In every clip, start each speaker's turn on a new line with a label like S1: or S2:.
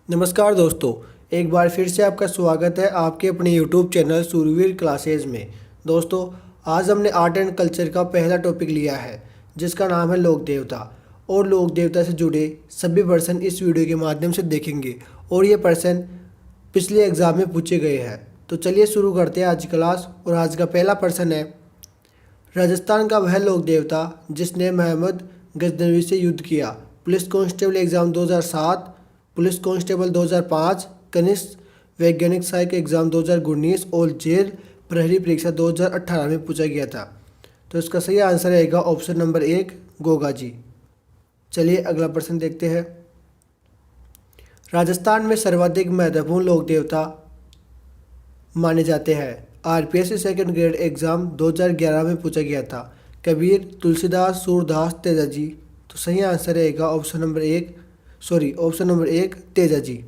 S1: नमस्कार दोस्तों, एक बार फिर से आपका स्वागत है आपके अपने यूट्यूब चैनल सूरवीर क्लासेज में। दोस्तों, आज हमने आर्ट एंड कल्चर का पहला टॉपिक लिया है जिसका नाम है लोक देवता। और लोक देवता से जुड़े सभी पर्सन इस वीडियो के माध्यम से देखेंगे और ये पर्सन पिछले एग्ज़ाम में पूछे गए हैं। तो चलिए शुरू करते हैं आज की क्लास। और आज का पहला पर्सन है राजस्थान का वह लोक देवता जिसने मोहम्मद गजनवी से युद्ध किया। Police constable exam 2007, police constable 2005, कनिष्ठ वैज्ञानिक सहायक एग्ज़ाम 2019 और जेल प्रहरी परीक्षा 2018 में पूछा गया था। तो इसका सही आंसर रहेगा ऑप्शन नंबर 1, गोगा जी। चलिए अगला प्रश्न देखते हैं। राजस्थान में सर्वाधिक महत्वपूर्ण लोक देवता माने जाते हैं। आरपीएससी सेकंड ग्रेड एग्ज़ाम 2011 में पूछा गया था। कबीर, तुलसीदास, सूरदास, तेजाजी। तो सही आंसर रहेगा ऑप्शन नंबर 1, तेजाजी।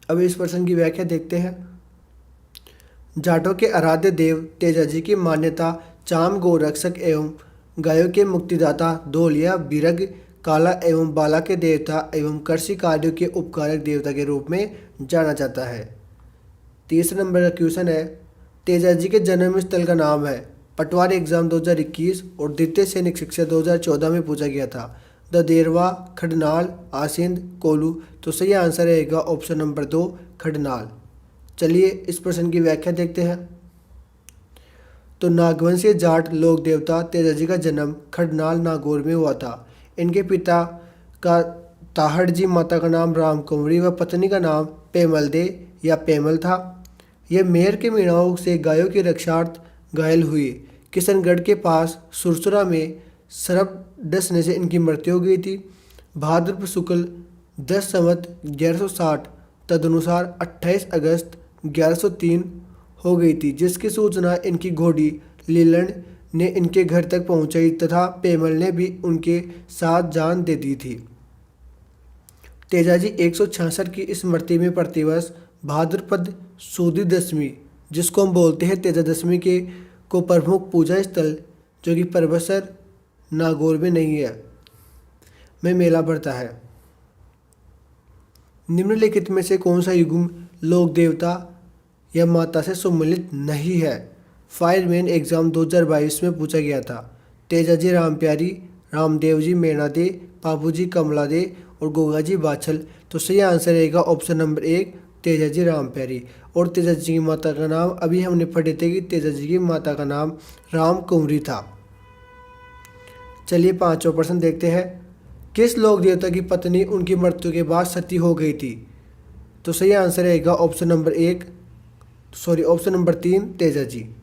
S1: अब इस प्रश्न की व्याख्या देखते हैं। जाटों के आराध्य देव तेजाजी की मान्यता चाम गोरक्षक एवं गायों के मुक्तिदाता, धोलिया, बिरग, काला एवं बाला के देवता एवं कृषि कार्यों के उपकारक देवता के रूप में जाना जाता है। तीसरे नंबर का क्वेश्चन है, तेजाजी के जन्म स्थल का नाम है। पटवारी एग्जाम 2021 और द्वितीय सैनिक शिक्षा 2014 में पूछा गया था। ददेरवा, खडनाल, आसिंद, कोलू। तो सही आंसर रहेगा ऑप्शन नंबर 2, खडनाल। चलिए इस प्रश्न की व्याख्या देखते हैं। तो नागवंशीय जाट लोक देवता तेजाजी का जन्म खडनाल नागौर में हुआ था। इनके पिता का ताहड़ जी, माता का नाम राम कुंवरी व पत्नी का नाम पेमल दे या पेमल था। यह मेहर के मीणाओं से गायों की रक्षार्थ घायल हुई। किशनगढ़ के पास सुरसुरा में सर्प डसने से इनकी मृत्यु हो गई थी। भाद्रपद शुक्ल 10 संवत 1160 तदनुसार 28 अगस्त 1103 हो गई थी, जिसकी सूचना इनकी घोड़ी लीलन ने इनके घर तक पहुंचाई तथा पेमल ने भी उनके साथ जान दे दी थी। तेजाजी 166 की स्मृति में प्रतिवर्ष भाद्रपद सुदी दशमी, जिसको हम बोलते हैं तेजा दशमी के को प्रमुख पूजा स्थल जो कि परबसर नागौर में नहीं है, में मेला भरता है। निम्नलिखित में से कौन सा युग्म लोक देवता या माता से सम्मिलित नहीं है? फायरमैन एग्जाम 2022 में पूछा गया था। तेजाजी राम प्यारी, रामदेव जी मेणा दे, बाबू जी कमला दे और गोगा जी बाछल। तो सही आंसर रहेगा ऑप्शन नंबर 1, तेजाजी राम प्यारी। और तेजाजी की माता का नाम अभी हमने पढ़े थे कि तेजाजी की माता का नाम राम कुंवरी था। चलिए पांचवा प्रश्न देखते हैं। किस लोक देवता की पत्नी उनकी मृत्यु के बाद सती हो गई थी? तो सही आंसर रहेगा ऑप्शन नंबर 3, तेजाजी।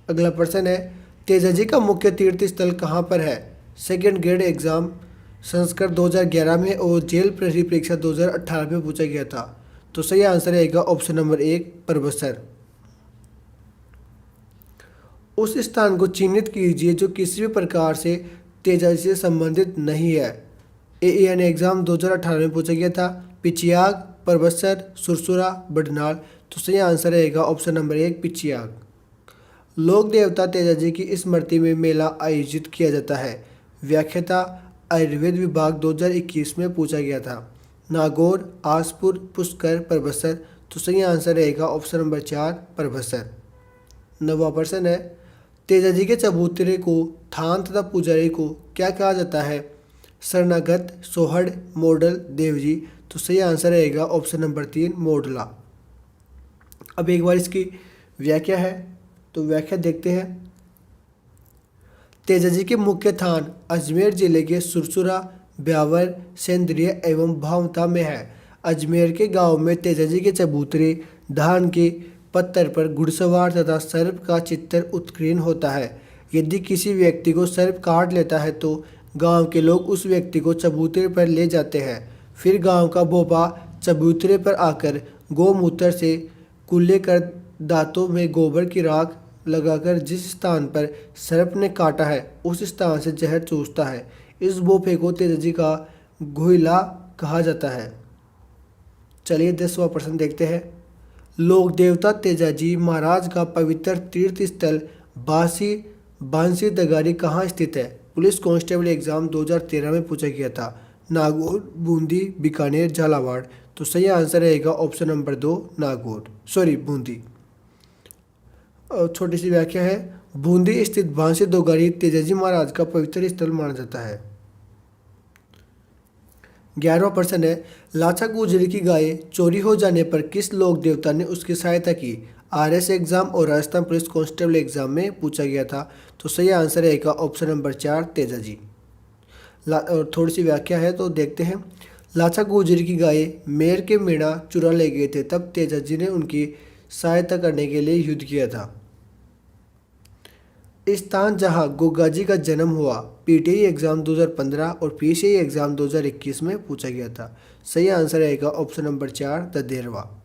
S1: अगला प्रश्न है, तेजाजी का मुख्य तीर्थ स्थल कहाँ पर है? सेकेंड ग्रेड एग्जाम संस्कृत 2011 में और जेल प्रहरी परीक्षा 2018 में पूछा गया था। तो सही आंसर रहेगा ऑप्शन नंबर 1, परबसर। उस स्थान को चिन्हित कीजिए जो किसी भी प्रकार से तेजाजी से संबंधित नहीं है। एएन एग्जाम 2018 में पूछा गया था। पिचियाग, परबसर, सुरसुरा, बडनाल। तो सही आंसर रहेगा ऑप्शन नंबर 1, पिचियाग। लोक देवता तेजाजी की स्मृति में मेला आयोजित किया जाता है। व्याख्याता आयुर्वेद विभाग 2021 में पूछा गया था। नागौर, आसपुर, पुष्कर, परबसर। तो सही आंसर रहेगा ऑप्शन नंबर 4, परबसर। नवा प्रश्न है, तेजाजी के चबूतरे को, थान तथा पुजारी को क्या कहा जाता है? शरणागत, सोहड़, मॉडल, देवजी। तो सही आंसर रहेगा ऑप्शन नंबर 3, मोडला। अब एक बार इसकी व्याख्या है, तो व्याख्या देखते हैं। तेजाजी के मुख्य थान अजमेर जिले के सुरसुरा, ब्यावर, सेंद्रिय एवं भावता में है। अजमेर के गांव में तेजाजी के चबूतरे धान के पत्थर पर घुड़सवार तथा सर्प का चित्र उत्कीर्ण होता है। यदि किसी व्यक्ति को सर्प काट लेता है तो गांव के लोग उस व्यक्ति को चबूतरे पर ले जाते हैं। फिर गांव का भोपा चबूतरे पर आकर गौमूत्र से कुल्ले कर दांतों में गोबर की राख लगाकर जिस स्थान पर सर्प ने काटा है उस स्थान से जहर चूसता है। इस भोपे को तेजाजी का घोइला कहा जाता है। चलिए 10वां प्रश्न देखते हैं। लोक देवता तेजाजी महाराज का पवित्र तीर्थ स्थल बांसी दगारी कहाँ स्थित है? पुलिस कांस्टेबल एग्जाम 2013 में पूछा गया था। नागौर, बूंदी, बीकानेर, झालावाड़। तो सही आंसर रहेगा option number 2 Nagaur, sorry Bundi. और छोटी सी व्याख्या है, बूंदी स्थित भांसी दोगारी तेजाजी महाराज का पवित्र स्थल माना जाता है। 11वां प्रश्न है, लाचा गुजरी की गाय चोरी हो जाने पर किस लोक देवता ने उसकी सहायता की? आरएस एग्जाम और राजस्थान पुलिस कांस्टेबल एग्जाम में पूछा गया था। तो सही आंसर रहेगा ऑप्शन नंबर 4 तेजाजी। और थोड़ी सी व्याख्या है तो देखते हैं। लाचा गुजरी की गाय मेर के मीणा चुरा ले गए थे, तब तेजाजी ने उनकी सहायता करने के लिए युद्ध किया था। स्थान जहां गोगाजी का जन्म हुआ पीटीआई एग्जाम 2015 और पीसीआई एग्जाम 2021 में पूछा गया था। सही आंसर रहेगा ऑप्शन नंबर 4 ददेरवा।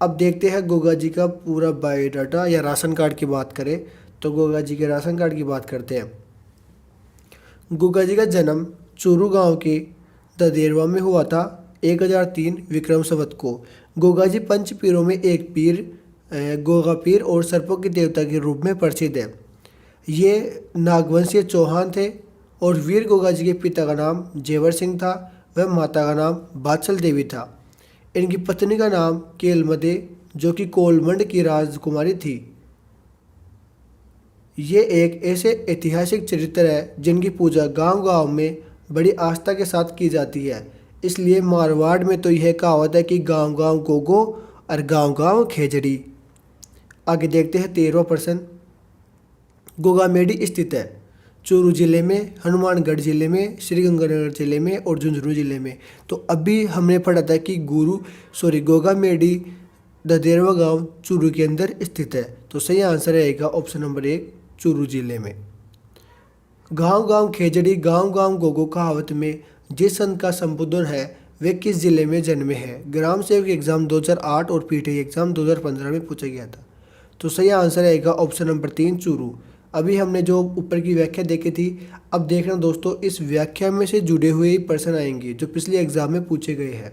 S1: अब देखते हैं गोगा जी का पूरा बायोडाटा या राशन कार्ड की बात करें तो गोगा जी के राशन कार्ड की बात करते हैं। गोगा जी का जन्म चूरू गांव के ददेरवा में हुआ था 1003 विक्रम संवत को। गोगा जी पंच पीरों में एक पीर गोगा पीर और सर्पों के देवता के रूप में प्रसिद्ध है। ये नागवंशीय चौहान थे और वीर गोगा जी के पिता का नाम जेवर सिंह था, वह माता का नाम बादशल देवी था। इनकी पत्नी का नाम केलमदे जो कि कोलमंड की राजकुमारी थी। ये एक ऐसे ऐतिहासिक चरित्र है जिनकी पूजा गांव-गांव में बड़ी आस्था के साथ की जाती है। इसलिए मारवाड़ में तो यह कहावत है कि गांव-गांव गोगो और गांव-गांव खेजड़ी। आगे देखते हैं 13वां प्रश्न। गोगामेडी स्थित है चूरू जिले में, हनुमानगढ़ जिले में, श्रीगंगानगर जिले में और झुंझुनू जिले में। तो अभी हमने पढ़ा था कि गोगामेडी ददेरवा गांव चूरू के अंदर स्थित है। तो सही आंसर रहेगा ऑप्शन नंबर 1 चूरू जिले में। गांव गांव खेजड़ी गांव गांव गोगो कहावत में जिस संत का संबोधन है वे किस जिले में जन्मे हैं? ग्राम सेवक एग्जाम 2008 और पीटीआई एग्जाम 2015 में पूछा गया था। तो सही आंसर रहेगा ऑप्शन नंबर 3 चूरू। अभी हमने जो ऊपर की व्याख्या देखी थी, अब देखना दोस्तों इस व्याख्या में से जुड़े हुए ही प्रश्न आएंगे जो पिछले एग्जाम में पूछे गए हैं।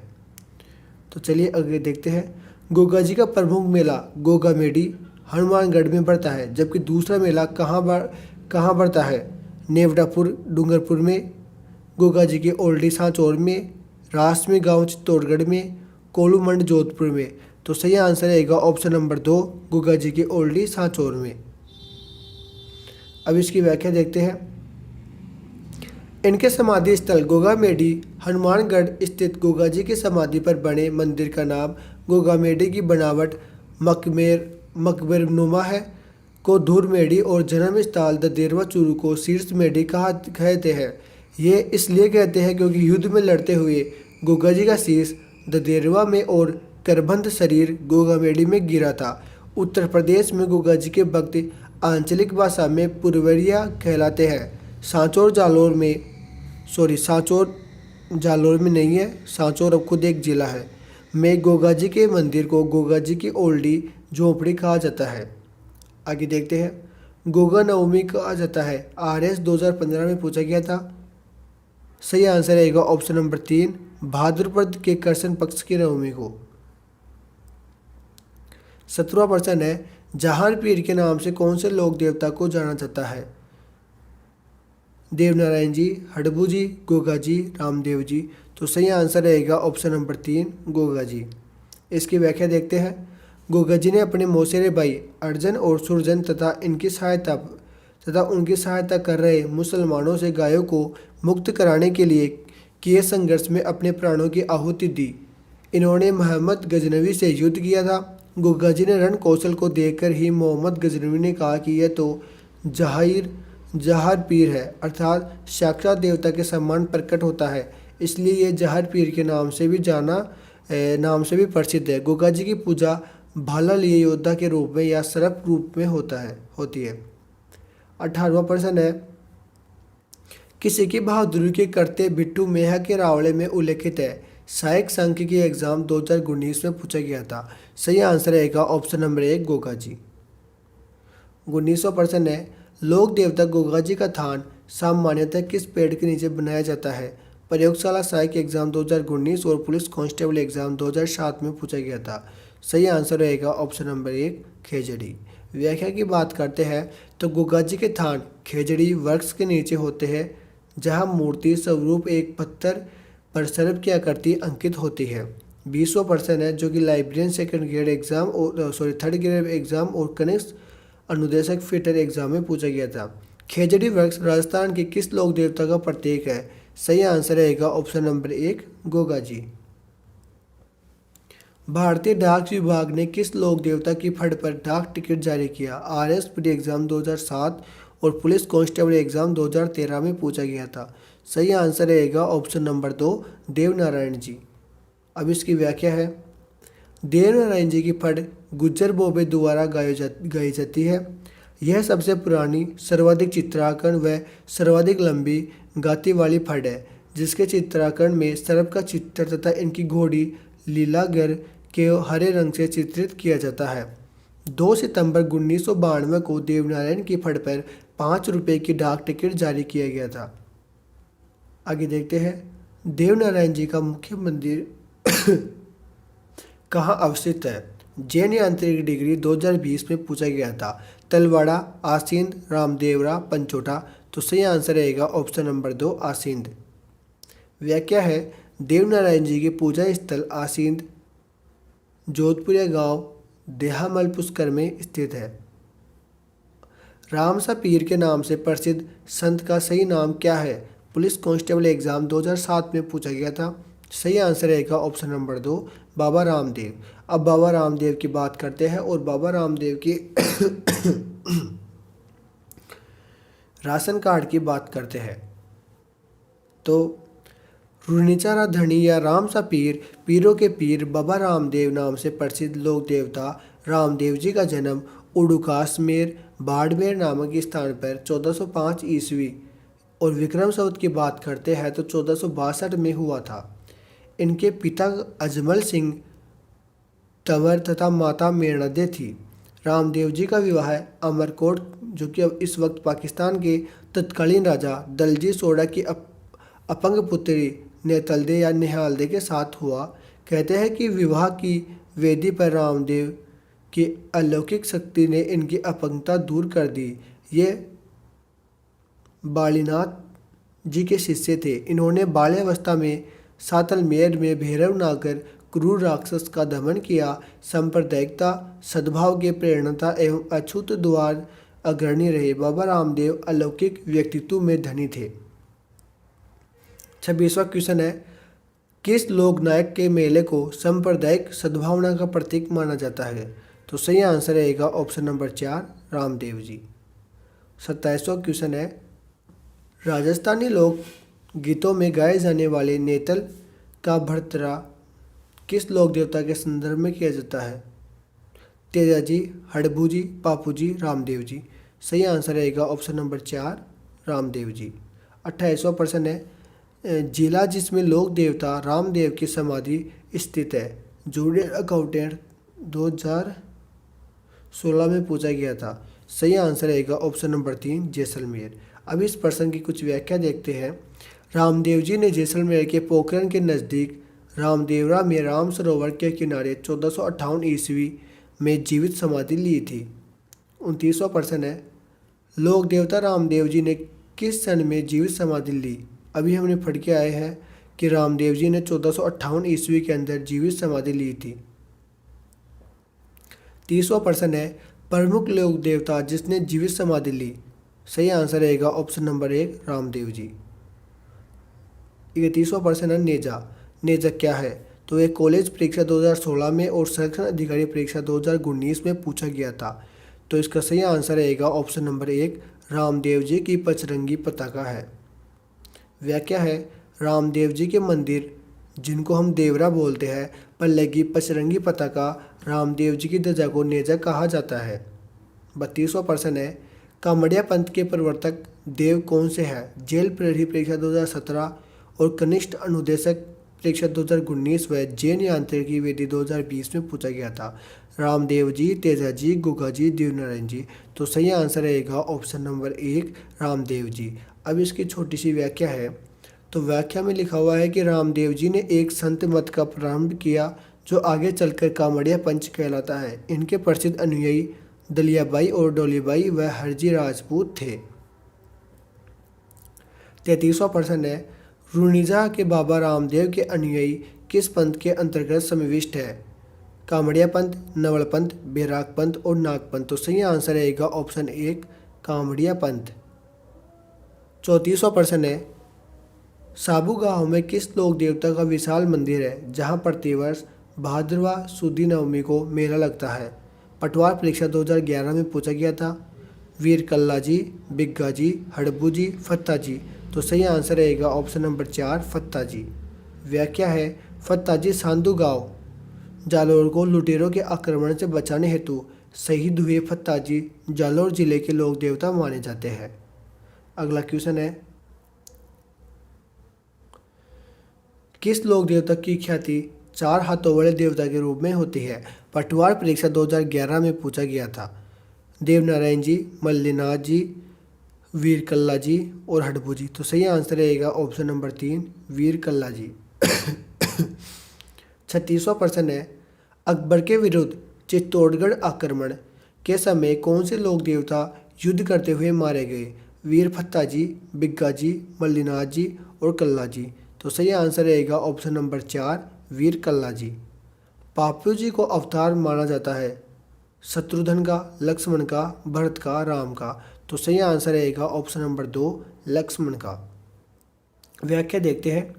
S1: तो चलिए आगे देखते हैं। गोगा जी का प्रमुख मेला गोगामेडी हनुमानगढ़ में बढ़ता है, जबकि दूसरा मेला कहाँ बढ़ता है? नेवटापुर डूंगरपुर में, गोगा जी के ओल्डी सांचौर में, रासमी गांव चित्तौड़गढ़ में, कोलूमंड जोधपुर में। तो सही आंसर रहेगा ऑप्शन नंबर 2 गोगा जी के ओल्डी सांचौर में। अब इसकी व्याख्या देखते हैं। इनके समाधि स्थल गोगामेडी हनुमानगढ़ स्थित गोगा जी की समाधि पर बने मंदिर का नाम गोगामेडी की बनावट मकबरनुमा है को धूर मेडी और जन्म स्थल ददेरवा चूरू को शीर्ष मेडी कहते हैं। ये इसलिए कहते हैं क्योंकि युद्ध में लड़ते हुए गोगा जी का शीर्ष ददेरवा में और करबंद शरीर गोगामेडी में गिरा था। उत्तर प्रदेश में गोगा जी के भक्त आंचलिक भाषा में पुरवरिया कहलाते हैं। सांचौर जालोर में नहीं है, सांचौर अब खुद एक जिला है, में गोगा जी के मंदिर को गोगा जी की ओल्डी झोपड़ी कहा जाता है। आगे देखते हैं। गोगा नवमी कहा जाता है, आरएस 2015 में पूछा गया था। सही आंसर रहेगा ऑप्शन नंबर 3 भाद्रपद के कृष्ण पक्ष की नवमी को। 17वां प्रश्न है, जहान पीर के नाम से कौन से लोक देवता को जाना जाता है? देवनारायण जी, हडबू जी, गोगा जी, रामदेव जी। तो सही आंसर रहेगा ऑप्शन नंबर 3 गोगा जी। इसकी व्याख्या देखते हैं। गोगा जी ने अपने मौसेरे भाई अर्जन और सुरजन तथा उनकी सहायता कर रहे मुसलमानों से गायों को मुक्त कराने के लिए किए संघर्ष में अपने प्राणों की आहुति दी। इन्होंने मोहम्मद गजनवी से युद्ध किया था। गोगा जी ने रण कौशल को देखकर ही मोहम्मद गजनवी ने कहा कि यह तो जहार पीर है, अर्थात साक्षात देवता के सम्मान प्रकट होता है, इसलिए ये जहार पीर के नाम से भी प्रसिद्ध है। गोगा जी की पूजा भाला लिए योद्धा के रूप में या सर्प रूप में होती है। 18वां प्रश्न है, किसी की बहादुरी के करते बिट्टू मेहा के रावले में उल्लेखित है? सहायक सांख्यिकी एग्जाम 2019 में पूछा गया था। सही आंसर रहेगा ऑप्शन नंबर 1 गोगा जी। 19वां प्रश्न है, लोक देवता गोगा जी का थान सामान्यतः किस पेड़ के नीचे बनाया जाता है? प्रयोगशाला सहायक एग्जाम 2019 और पुलिस कांस्टेबल एग्जाम 2007 में पूछा गया था। सही आंसर रहेगा ऑप्शन नंबर 1 खेजड़ी। व्याख्या की बात करते हैं तो गोगा जी के थान खेजड़ी वृक्ष के नीचे होते हैं, जहां मूर्ति स्वरूप एक पत्थर पर सर्प की आकृति अंकित होती है। 20वां प्रश्न है जो कि लाइब्रेरियन सेकंड ग्रेड एग्जाम और थर्ड ग्रेड एग्जाम और कनिष्ठ अनुदेशक फिटर एग्जाम में पूछा गया था। खेजड़ी वृक्ष राजस्थान के किस लोक देवता का प्रतीक है? सही आंसर रहेगा ऑप्शन नंबर 1 गोगा जी। भारतीय डाक विभाग ने किस लोक देवता की फड़ पर डाक टिकट जारी किया? आरएस प्री एग्जाम 2007 और पुलिस कांस्टेबल एग्जाम 2013 में पूछा गया था। सही आंसर रहेगा ऑप्शन नंबर 2 देवनारायण जी। अब इसकी व्याख्या है। देवनारायण जी की फड़ गुज्जर बोबे द्वारा गाई जाती है। यह सबसे पुरानी, सर्वाधिक चित्रांकन व सर्वाधिक लंबी गाती वाली फड़ है, जिसके चित्रांकन में सर्प का चित्र तथा इनकी घोड़ी लीलागर के हरे रंग से चित्रित किया जाता है। 2 सितंबर 1992 को देवनारायण की फड़ पर 5 रुपये की डाक टिकट जारी किया गया था। आगे देखते हैं। देवनारायण जी का मुख्य मंदिर कहाँ अवस्थित है? जैन यांत्रिक डिग्री 2020 में पूछा गया था। तलवाड़ा, आसींद, रामदेवरा, पंचोटा। तो सही आंसर रहेगा ऑप्शन नंबर 2 आसींद। व्याख्या है। देवनारायण जी की पूजा स्थल आसींद जोधपुरिया गांव देहामल पुष्कर में स्थित है। रामसा पीर के नाम से प्रसिद्ध संत का सही नाम क्या है? पुलिस कांस्टेबल एग्जाम 2007 में पूछा गया था। सही आंसर रहेगा ऑप्शन नंबर 2 बाबा रामदेव। अब बाबा रामदेव की बात करते हैं और बाबा रामदेव की राशन कार्ड की बात करते हैं। तो रुनिचारा धनी या रामसा पीर, पीरों के पीर बाबा रामदेव नाम से प्रसिद्ध लोक देवता रामदेव जी का जन्म उडुकासमेर बाड़मेर नामक स्थान पर 1405 ईस्वी और विक्रम संवत की बात करते हैं तो 1462 में हुआ था। इनके पिता अजमल सिंह तंवर तथा माता मेणदे थी। रामदेव जी का विवाह अमरकोट, जो कि अब इस वक्त पाकिस्तान के तत्कालीन राजा दलजी सोडा की अपंग पुत्री नेतलदे या निहालदे के साथ हुआ। कहते हैं कि विवाह की वेदी पर रामदेव की अलौकिक शक्ति ने इनकी अपंगता दूर कर दी। ये बालीनाथ जी के शिष्य थे। इन्होंने बाल्यावस्था में सातलमेर में भैरव नागर क्रूर राक्षस का दमन किया। सांप्रदायिकता, सद्भाव के प्रेरणा एवं अछूत द्वार अग्रणी रहे। बाबा रामदेव अलौकिक व्यक्तित्व में धनी थे। 26वां क्वेश्चन है। किस लोक नायक के मेले को सांप्रदायिक सद्भावना का प्रतीक माना जाता है? तो सही आंसर रहेगा option number 4 Ramdev ji. 27वां question है। राजस्थानी लोक गीतों में गाए जाने वाले नेतल का भर्तरा किस लोक देवता के संदर्भ में किया जाता है? तेजा जी, हड़बू जी, पापू जी, रामदेव जी। सही आंसर रहेगा ऑप्शन नंबर 4 रामदेव जी। 28वां प्रश्न है। जिला जिसमें लोक देवता रामदेव की समाधि स्थित है। जूनियर अकाउंटेंट 2016 में पूछा गया था। सही आंसर रहेगा ऑप्शन नंबर 3 जैसलमेर। अब इस प्रश्न की कुछ व्याख्या देखते हैं। रामदेव जी ने जैसलमेर के पोखरण के नज़दीक रामदेवरा में राम सरोवर के किनारे 1458 ईस्वी में जीवित समाधि ली थी। 29वां प्रश्न है। लोक देवता रामदेव जी ने किस सन में जीवित समाधि ली? अभी हमने पढ़ के आए हैं कि रामदेव जी ने 1458 ईस्वी के अंदर जीवित समाधि ली थी। 30वां प्रश्न है। प्रमुख लोक देवता जिसने जीवित समाधि ली? सही आंसर रहेगा ऑप्शन नंबर 1 रामदेव जी। 31वां प्रश्न है। नेजा। नेजा क्या है? तो एक कॉलेज परीक्षा 2016 में और संरक्षण अधिकारी परीक्षा 2019 में पूछा गया था। तो इसका सही आंसर रहेगा ऑप्शन नंबर 1 रामदेव जी की पचरंगी पताका है। व्याख्या है। रामदेव जी के मंदिर, जिनको हम देवरा बोलते हैं, पर लगी पचरंगी पताका रामदेव जी की ध्वजा को नेजा कहा जाता है। 32वां प्रश्न है। कामड़िया पंथ के प्रवर्तक देव कौन से हैं? जेल प्रहरी परीक्षा 2017 और कनिष्ठ अनुदेशक परीक्षा 2019 व जैन यांत्रिकी वेदी 2020 में पूछा गया था। रामदेव जी, तेजा जी, गुगा जी, देवनारायण जी। तो सही आंसर रहेगा ऑप्शन नंबर 1 रामदेव जी। अब इसकी छोटी सी व्याख्या है। तो व्याख्या में लिखा हुआ है कि रामदेव जी ने एक संत मत का प्रारंभ किया जो आगे चलकर कामड़िया पंच कहलाता है। इनके प्रसिद्ध अनुयायी दलियाबाई और डोलीबाई व हरजी राजपूत थे। 33वां प्रश्न है, रुनिजा के बाबा रामदेव के अनुयायी किस पंथ के अंतर्गत समाविष्ट है? कामड़िया पंथ, नवल पंथ, बैराग पंथ और नाग पंथ। तो सही आंसर रहेगा ऑप्शन 1 कामड़िया पंथ। 34वां प्रश्न है, साबू गांव में किस लोक देवता का विशाल मंदिर है जहां प्रतिवर्ष भाद्रवा सुदी नवमी को मेला लगता है? पटवार परीक्षा 2011 में पूछा गया था। वीर कल्ला जी, बिग्गा जी, हड़बू जी, फत्ता जी। तो सही आंसर रहेगा ऑप्शन नंबर 4 फत्ता जी। व्याख्या है, फत्ता जी सांधु गांव जालोर को लुटेरों के आक्रमण से बचाने हेतु शहीद हुए फत्ता जी जालोर जिले के लोक देवता माने जाते हैं। अगला क्वेश्चन है, किस लोक देवता की ख्याति 4 हाथों वाले देवता के रूप में होती है? पटवार परीक्षा 2011 में पूछा गया था। देवनारायण जी, मल्लीनाथ जी, वीर कल्ला जी और हड़बू जी। तो सही आंसर रहेगा ऑप्शन नंबर 3 वीर कल्ला जी। 36वां प्रश्न है, अकबर के विरुद्ध चित्तौड़गढ़ आक्रमण के समय कौन से लोक देवता युद्ध करते हुए मारे गए? वीर फत्ता जी, बिग्गा जी, मल्लीनाथ जी और कल्ला जी। तो सही आंसर रहेगा ऑप्शन नंबर 4 वीर कल्ला जी। पापू जी को अवतार माना जाता है शत्रुघ्न का, लक्ष्मण का, भरत का, राम का। तो सही आंसर रहेगा ऑप्शन नंबर 2 लक्ष्मण का। व्याख्या देखते हैं,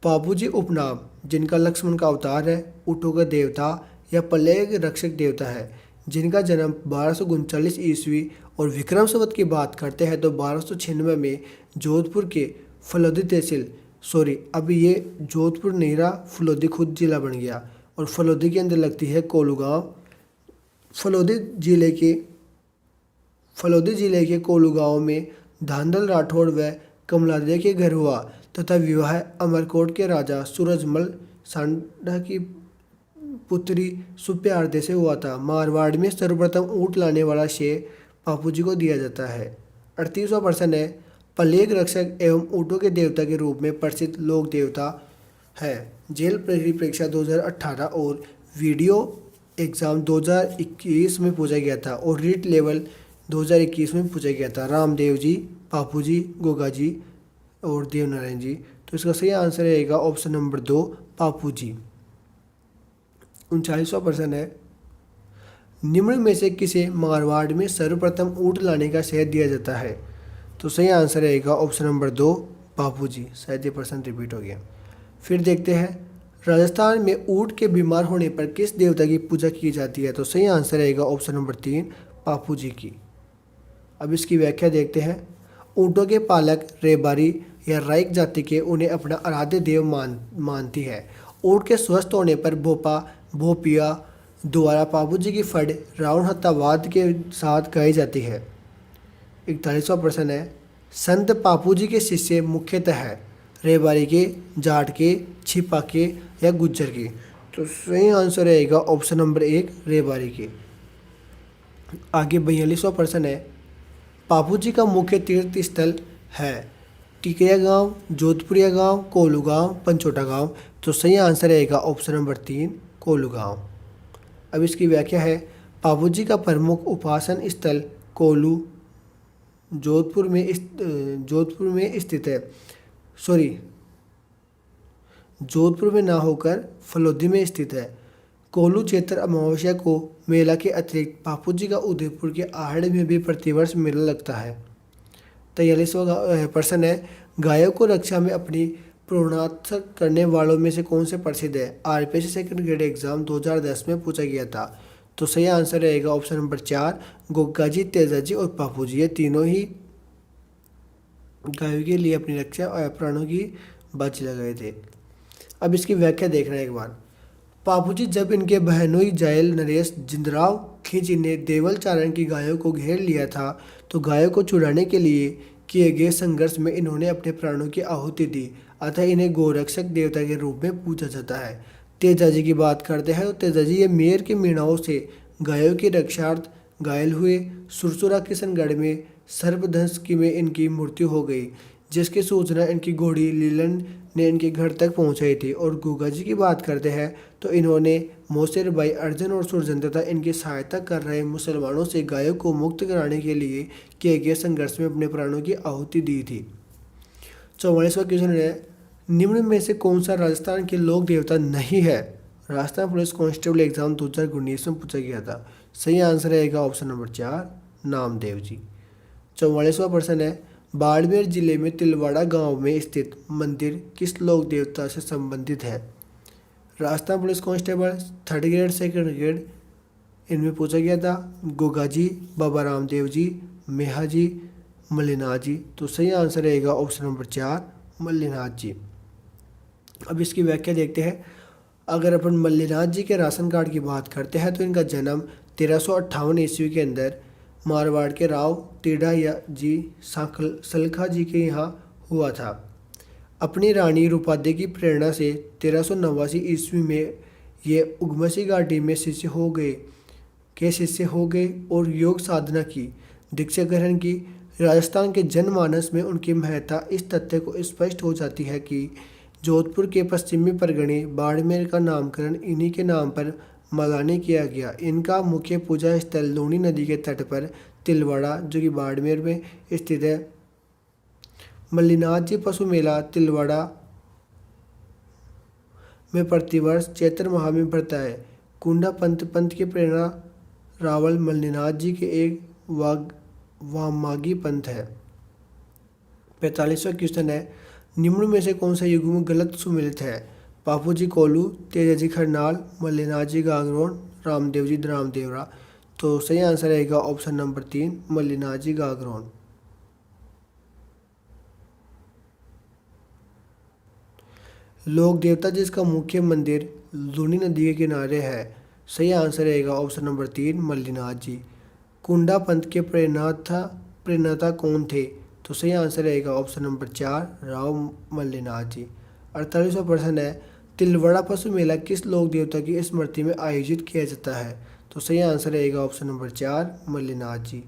S1: पापू जी उपनाम जिनका लक्ष्मण का अवतार है, ऊँटों का देवता या प्लेग रक्षक देवता है, जिनका जन्म 1239 ईस्वी और विक्रम संवत की बात करते हैं तो 1296 में जोधपुर के फलोदी तहसील अभी ये जोधपुर नहीं रहा, फलोदी खुद जिला बन गया और फलोदी के अंदर लगती है कोलू गाँव। फलोदी जिले के कोलू गाँव में धांधल राठौड़ व कमलादे के घर हुआ तथा विवाह अमरकोट के राजा सूरजमल सांडा की पुत्री सुप्यारदे से हुआ था। मारवाड़ में सर्वप्रथम ऊँट लाने वाला श्रेय पापू जी को दिया जाता है। 38वां प्रश्न है, प्लेग रक्षक एवं ऊँटों के देवता के रूप में प्रसिद्ध लोक देवता है? जेल परीक्षा 2018 और वीडियो एग्ज़ाम 2021 में पूछा गया था और रीट लेवल 2021 में पूछा गया था। रामदेव जी, पापू जी, गोगा जी और देवनारायण जी। तो इसका सही आंसर रहेगा ऑप्शन नंबर 2 पापू जी। 39वां प्रश्न है, निम्न में से किसे मारवाड़ में सर्वप्रथम ऊँट लाने का श्रेय दिया जाता है? तो सही आंसर रहेगा ऑप्शन नंबर 2 पापू जी। शायद ये प्रश्न रिपीट हो गया। फिर देखते हैं, राजस्थान में ऊँट के बीमार होने पर किस देवता की पूजा की जाती है? तो सही आंसर रहेगा ऑप्शन नंबर 3 पापू जी की। अब इसकी व्याख्या देखते हैं, ऊँटों के पालक रेबारी या राइक जाति के उन्हें अपना आराध्य देव मानती है। ऊँट के स्वस्थ होने पर भोपिया द्वारा पापू जी की फड़ रावण हत्यावाद के साथ गाई जाती है। 41वां प्रश्न है, संत पापू जी के शिष्य मुख्यतः रेबारी के, जाट के, छिपा के या गुज्जर के? तो सही आंसर रहेगा ऑप्शन नंबर 1 रेबारी के। आगे 42वां प्रश्न है, पापू जी का मुख्य तीर्थ स्थल है? टिकरिया गांव, जोधपुरिया गांव, कोलू गांव, पंचोटा गांव। तो सही आंसर रहेगा ऑप्शन नंबर 3 कोलू गांव। अब इसकी व्याख्या है, पापू जी का प्रमुख उपासन स्थल कोलू जोधपुर में स्थित है। जोधपुर में ना होकर फलोदी में स्थित है। कोलू चैत्र अमावस्या को मेला के अतिरिक्त पापू जी का उदयपुर के आहड़ में भी प्रतिवर्ष मेला लगता है। 43वां प्रश्न है, गायों को रक्षा में अपनी प्रोन्नत करने वालों में से कौन से प्रसिद्ध है? आरपीएससी सेकंड ग्रेड एग्जाम 2010 में पूछा गया था। तो सही आंसर रहेगा ऑप्शन नंबर 4 गोगा जी, तेजा जी और पापू जी। ये तीनों ही गायों के लिए अपनी रक्षा और प्राणों की बाजी लगाए थे। अब इसकी व्याख्या देखना एक बार। पापू जी जब इनके बहनोई जायल नरेश जिंदराव खिंची ने देवल चारण की गायों को घेर लिया था तो गायों को छुड़ाने के लिए किए गए संघर्ष में इन्होंने अपने प्राणों की आहुति दी, अतः इन्हें गोरक्षक देवता के रूप में पूजा जाता है। तेजा जी की बात करते हैं तो तेजा जी ये मेर के मीणाओं से गायों की रक्षार्थ घायल हुए। सुरसुरा किशनगढ़ में सर्पदंश की में इनकी मृत्यु हो गई, जिसकी सूचना इनकी घोड़ी लीलन ने इनके घर तक पहुंचाई थी। और गुगा जी की बात करते हैं तो इन्होंने मोसेर भाई अर्जुन और सुरजन तथा इनकी सहायता कर रहे मुसलमानों से गायों को मुक्त कराने के लिए किए गए संघर्ष में अपने प्राणों की आहुति दी थी। 44वां क्वेश्चन है, निम्न में से कौन सा राजस्थान के लोक देवता नहीं है? राजस्थान पुलिस कांस्टेबल एग्जाम 2019 में पूछा गया था। सही आंसर रहेगा ऑप्शन नंबर 4, नामदेव जी। 44वां प्रश्न है, बाड़मेर जिले में तिलवाड़ा गांव में स्थित मंदिर किस लोक देवता से संबंधित है? Rajasthan police constable 3rd grade 2nd grade इनमें पूछा गया था। गोगा जी, बाबा रामदेव जी, मेहा जी, मल्लीनाथ जी। तो सही आंसर रहेगा ऑप्शन नंबर 4, मल्लीनाथ जी। अब इसकी व्याख्या देखते हैं। अगर अपन मल्लीनाथ जी के राशन कार्ड की बात करते हैं तो इनका जन्म 1358 ईस्वी के अंदर मारवाड़ के राव तेड़ा जी सलखा जी के यहाँ हुआ था। अपनी रानी रूपादे की प्रेरणा से 1389 ईस्वी में ये उगमसी घाटी में शिष्य हो गए और योग साधना की, दीक्षा ग्रहण की। राजस्थान के जनमानस में उनकी महत्ता इस तथ्य को स्पष्ट हो जाती है कि जोधपुर के पश्चिमी परगने बाड़मेर का नामकरण इन्हीं के नाम पर मलाने किया गया। इनका मुख्य पूजा स्थल लूनी नदी के तट पर तिलवाड़ा, जो कि बाड़मेर में स्थित है। मल्लीनाथ जी पशु मेला तिलवाड़ा में प्रतिवर्ष चैत्र माह में पड़ता है। कुंडा पंथ की प्रेरणा रावल मल्लीनाथ जी के एक वामागी पंथ है। 45वां क्वेश्चन है, निम्न में से कौन सा युग्म गलत सुमेलित है? बापू जी कोलू, तेजा जी खरनाल, मल्लीनाथ जी गागरोन, रामदेव जी रामदेवरा। तो सही आंसर रहेगा ऑप्शन नंबर 3, मल्लीनाथ जी गागरोन। लोक देवता जिसका मुख्य मंदिर लूनी नदी के किनारे है। सही आंसर रहेगा ऑप्शन नंबर 3, मल्लीनाथ जी। कुंडा पंथ के प्रेरणाता कौन थे? तो सही आंसर रहेगा ऑप्शन नंबर 4, राव मल्लीनाथ जी। 48वां प्रश्न है, तिलवाड़ा पशु मेला किस लोक देवता की स्मृति में आयोजित किया जाता है? तो सही आंसर रहेगा ऑप्शन नंबर 4, मल्लीनाथ जी।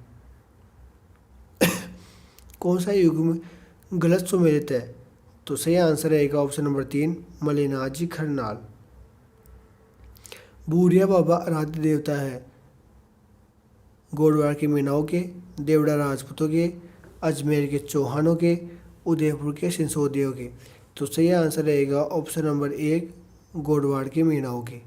S1: कौन सा युग्म गलत सुमेलित है? तो सही आंसर रहेगा ऑप्शन नंबर 3, मल्लीनाथ जी खरनाल। बूढ़िया बाबा आराध्य देवता है गोडवाड़ के मीनाओं के, देवड़ा राजपूतों के, अजमेर के चौहानों के, उदयपुर के सिंसोदियों के। तो सही आंसर रहेगा ऑप्शन नंबर 1, गोडवाड़ के मीनाओं के।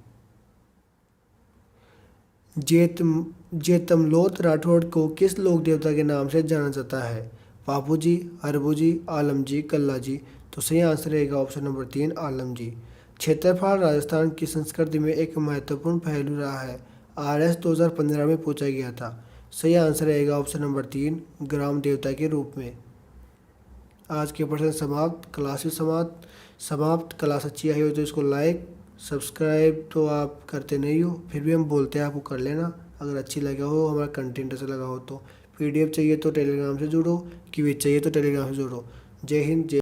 S1: जेतमलोत राठौड़ को किस लोक देवता के नाम से जाना जाता है? बापू जी, हरबू जी, आलम जी, कल्ला जी। तो सही आंसर रहेगा ऑप्शन नंबर 3, आलम जी। क्षेत्रफल राजस्थान की संस्कृति में एक महत्वपूर्ण पहलू रहा है। RS 2015 में पूछा गया था। सही आंसर रहेगा ऑप्शन नंबर 3, ग्राम देवता के रूप में। आज के प्रश्न समाप्त, क्लासेस समाप्त। क्लास अच्छी आई हो तो इसको लाइक सब्सक्राइब तो आप करते नहीं हो, फिर भी हम बोलते हैं आपको कर लेना। अगर अच्छी लगा हो, हमारा कंटेंट अच्छा लगा हो तो PDF चाहिए तो टेलीग्राम से जुड़ो, क्विज चाहिए तो टेलीग्राम से जुड़ो। जय हिंद, जय